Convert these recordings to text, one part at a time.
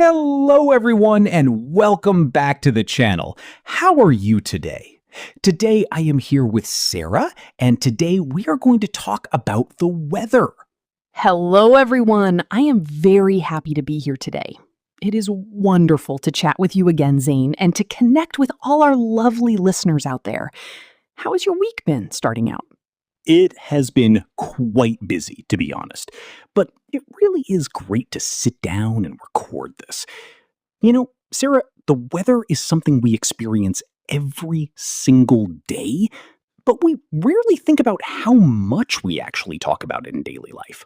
Hello everyone and welcome back to the channel. How are you today? Today I am here with Sarah and today we are going to talk about the weather. Hello everyone, I am very happy to be here today. It is wonderful to chat with you again, Zane, and to connect with all our lovely listeners out there. How has your week been starting out? It has been quite busy, to be honest, but it really is great to sit down and record this. You know, Sarah, the weather is something we experience every single day, but we rarely think about how much we actually talk about it in daily life.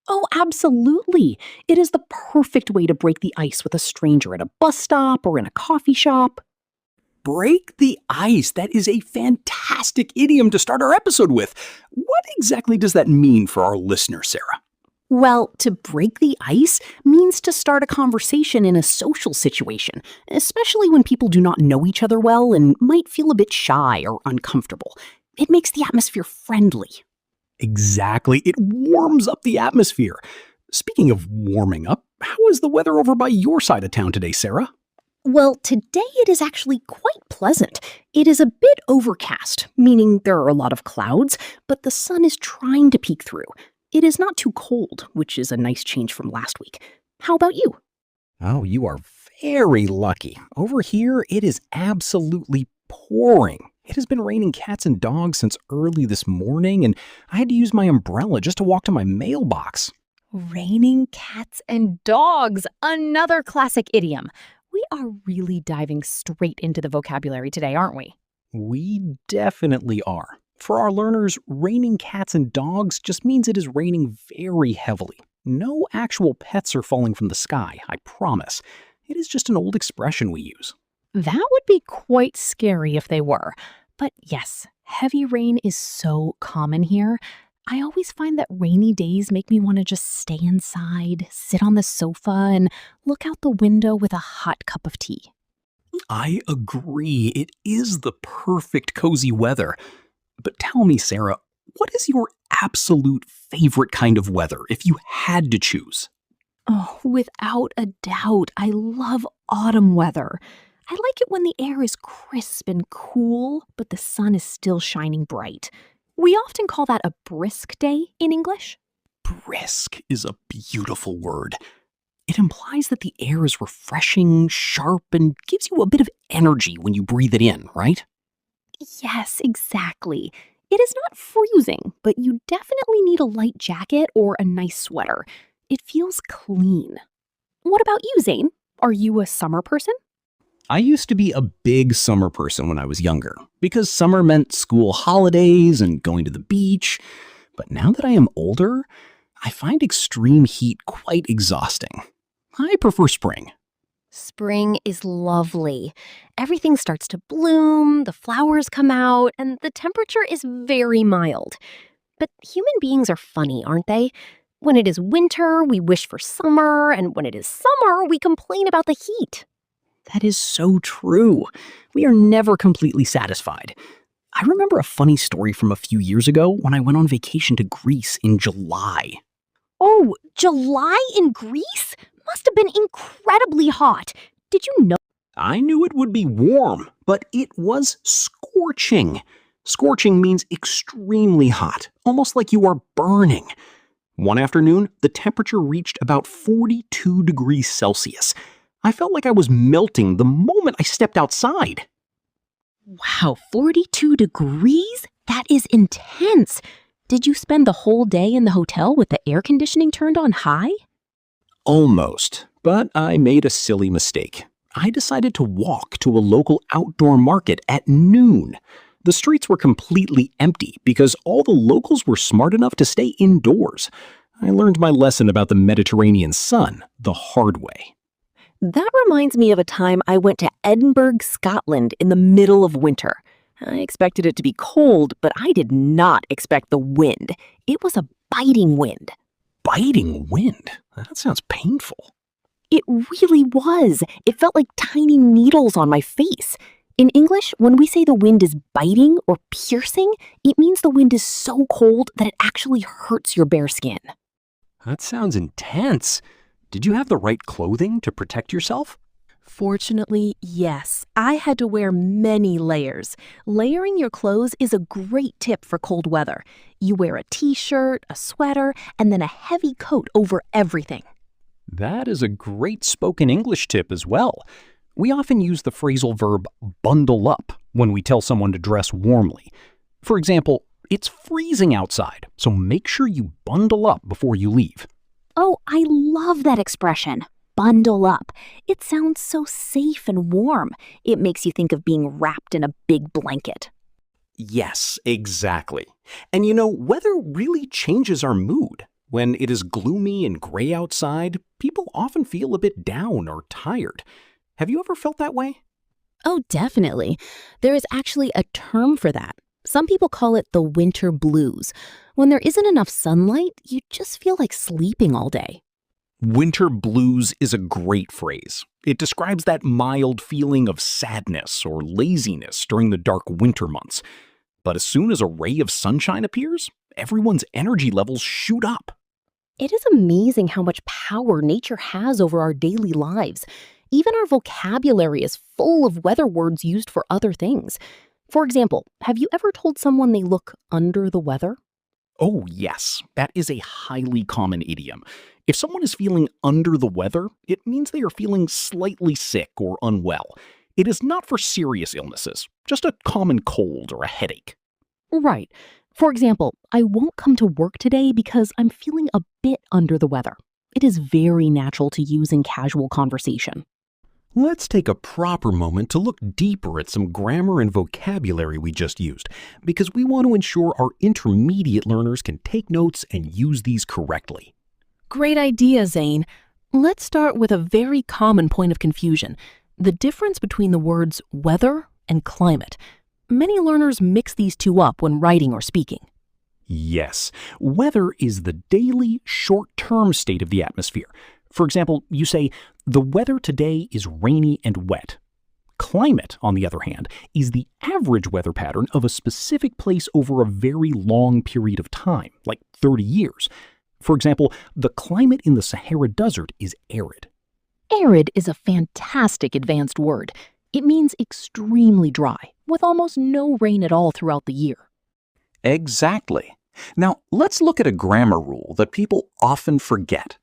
Oh, absolutely. It is the perfect way to break the ice with a stranger at a bus stop or in a coffee shop. Break the ice. That is a fantastic idiom to start our episode with. What exactly does that mean for our listeners, Sarah? Well, to break the ice means to start a conversation in a social situation, especially when people do not know each other well and might feel a bit shy or uncomfortable. It makes the atmosphere friendly. Exactly. It warms up the atmosphere. Speaking of warming up, how is the weather over by your side of town today, Sarah? Well, today it is actually quite pleasant. It is a bit overcast, meaning there are a lot of clouds, but the sun is trying to peek through. It is not too cold, which is a nice change from last week. How about you? Oh, you are very lucky. Over here, it is absolutely pouring. It has been raining cats and dogs since early this morning, and I had to use my umbrella just to walk to my mailbox. Raining cats and dogs, another classic idiom. We are really diving straight into the vocabulary today, aren't we? We definitely are. For our learners, raining cats and dogs just means it is raining very heavily. No actual pets are falling from the sky, I promise. It is just an old expression we use. That would be quite scary if they were. But yes, heavy rain is so common here. I always find that rainy days make me want to just stay inside, sit on the sofa, and look out the window with a hot cup of tea. I agree. It is the perfect cozy weather. But tell me, Sarah, what is your absolute favorite kind of weather if you had to choose? Oh, without a doubt, I love autumn weather. I like it when the air is crisp and cool, but the sun is still shining bright. We often call that a brisk day in English. Brisk is a beautiful word. It implies that the air is refreshing, sharp, and gives you a bit of energy when you breathe it in, right? Yes, exactly. It is not freezing, but you definitely need a light jacket or a nice sweater. It feels clean. What about you, Zane? Are you a summer person? I used to be a big summer person when I was younger, because summer meant school holidays and going to the beach. But now that I am older, I find extreme heat quite exhausting. I prefer spring. Spring is lovely. Everything starts to bloom, the flowers come out, and the temperature is very mild. But human beings are funny, aren't they? When it is winter, we wish for summer, and when it is summer, we complain about the heat. That is so true. We are never completely satisfied. I remember a funny story from a few years ago when I went on vacation to Greece in July. Oh, July in Greece? Must have been incredibly hot. Did you know? I knew it would be warm, but it was scorching. Scorching means extremely hot, almost like you are burning. One afternoon, the temperature reached about 42 degrees Celsius. I felt like I was melting the moment I stepped outside. Wow, 42 degrees? That is intense. Did you spend the whole day in the hotel with the air conditioning turned on high? Almost, but I made a silly mistake. I decided to walk to a local outdoor market at noon. The streets were completely empty because all the locals were smart enough to stay indoors. I learned my lesson about the Mediterranean sun the hard way. That reminds me of a time I went to Edinburgh, Scotland in the middle of winter. I expected it to be cold, but I did not expect the wind. It was a biting wind. Biting wind? That sounds painful. It really was. It felt like tiny needles on my face. In English, when we say the wind is biting or piercing, it means the wind is so cold that it actually hurts your bare skin. That sounds intense. Did you have the right clothing to protect yourself? Fortunately, yes. I had to wear many layers. Layering your clothes is a great tip for cold weather. You wear a t-shirt, a sweater, and then a heavy coat over everything. That is a great spoken English tip as well. We often use the phrasal verb bundle up when we tell someone to dress warmly. For example, it's freezing outside, so make sure you bundle up before you leave. Oh, I love that expression. Bundle up. It sounds so safe and warm. It makes you think of being wrapped in a big blanket. Yes, exactly. And weather really changes our mood. When it is gloomy and gray outside, people often feel a bit down or tired. Have you ever felt that way? Oh, definitely. There is actually a term for that. Some people call it the winter blues. When there isn't enough sunlight, you just feel like sleeping all day. Winter blues is a great phrase. It describes that mild feeling of sadness or laziness during the dark winter months. But as soon as a ray of sunshine appears, everyone's energy levels shoot up. It is amazing how much power nature has over our daily lives. Even our vocabulary is full of weather words used for other things. For example, have you ever told someone they look under the weather? Oh, yes, that is a highly common idiom. If someone is feeling under the weather, it means they are feeling slightly sick or unwell. It is not for serious illnesses, just a common cold or a headache. Right. For example, I won't come to work today because I'm feeling a bit under the weather. It is very natural to use in casual conversation. Let's take a proper moment to look deeper at some grammar and vocabulary we just used, because we want to ensure our intermediate learners can take notes and use these correctly. Great idea, Zane. Let's start with a very common point of confusion, the difference between the words weather and climate. Many learners mix these two up when writing or speaking. Yes, weather is the daily, short-term state of the atmosphere. For example, you say, the weather today is rainy and wet. Climate, on the other hand, is the average weather pattern of a specific place over a very long period of time, like 30 years. For example, the climate in the Sahara Desert is arid. Arid is a fantastic advanced word. It means extremely dry, with almost no rain at all throughout the year. Exactly. Now, let's look at a grammar rule that people often forget.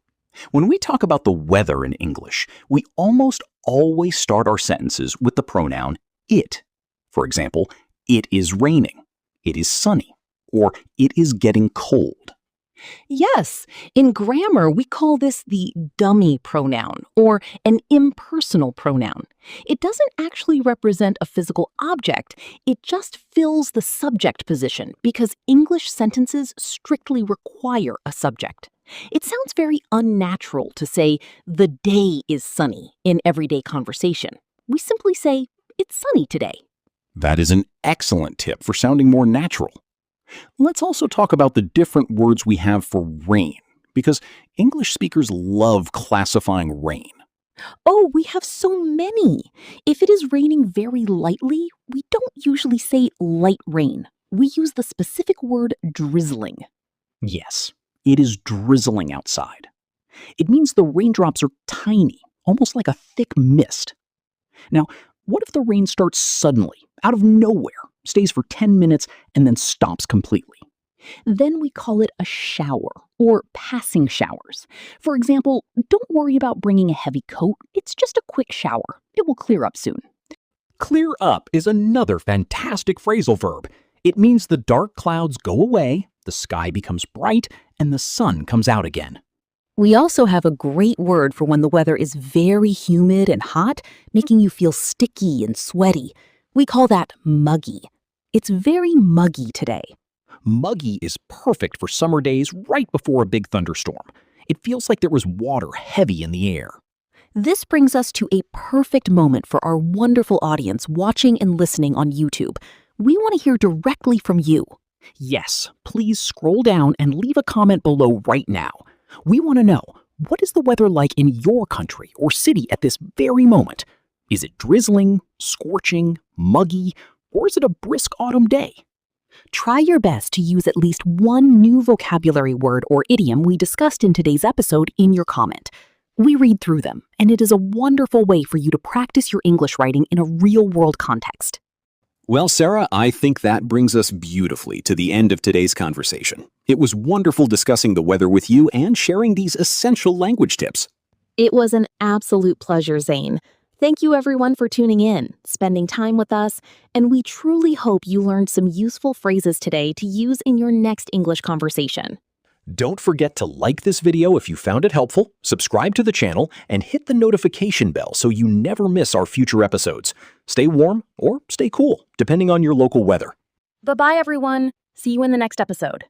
When we talk about the weather in English, we almost always start our sentences with the pronoun it. For example, it is raining, it is sunny, or it is getting cold. Yes, in grammar, we call this the dummy pronoun or an impersonal pronoun. It doesn't actually represent a physical object, it just fills the subject position because English sentences strictly require a subject. It sounds very unnatural to say, the day is sunny in everyday conversation. We simply say, it's sunny today. That is an excellent tip for sounding more natural. Let's also talk about the different words we have for rain, because English speakers love classifying rain. Oh, we have so many. If it is raining very lightly, we don't usually say light rain. We use the specific word drizzling. Yes, it is drizzling outside. It means the raindrops are tiny, almost like a thick mist. Now, what if the rain starts suddenly, out of nowhere, stays for 10 minutes, and then stops completely? Then we call it a shower or passing showers. For example, don't worry about bringing a heavy coat. It's just a quick shower. It will clear up soon. Clear up is another fantastic phrasal verb. It means the dark clouds go away, the sky becomes bright, and the sun comes out again. We also have a great word for when the weather is very humid and hot, making you feel sticky and sweaty. We call that muggy. It's very muggy today. Muggy is perfect for summer days right before a big thunderstorm. It feels like there was water heavy in the air. This brings us to a perfect moment for our wonderful audience watching and listening on YouTube. We want to hear directly from you. Yes, please scroll down and leave a comment below right now. We want to know, what is the weather like in your country or city at this very moment? Is it drizzling, scorching, muggy, or is it a brisk autumn day? Try your best to use at least one new vocabulary word or idiom we discussed in today's episode in your comment. We read through them, and it is a wonderful way for you to practice your English writing in a real-world context. Well, Sarah, I think that brings us beautifully to the end of today's conversation. It was wonderful discussing the weather with you and sharing these essential language tips. It was an absolute pleasure, Zane. Thank you everyone for tuning in, spending time with us, and we truly hope you learned some useful phrases today to use in your next English conversation. Don't forget to like this video if you found it helpful, subscribe to the channel, and hit the notification bell so you never miss our future episodes. Stay warm or stay cool, depending on your local weather. Bye-bye, everyone. See you in the next episode.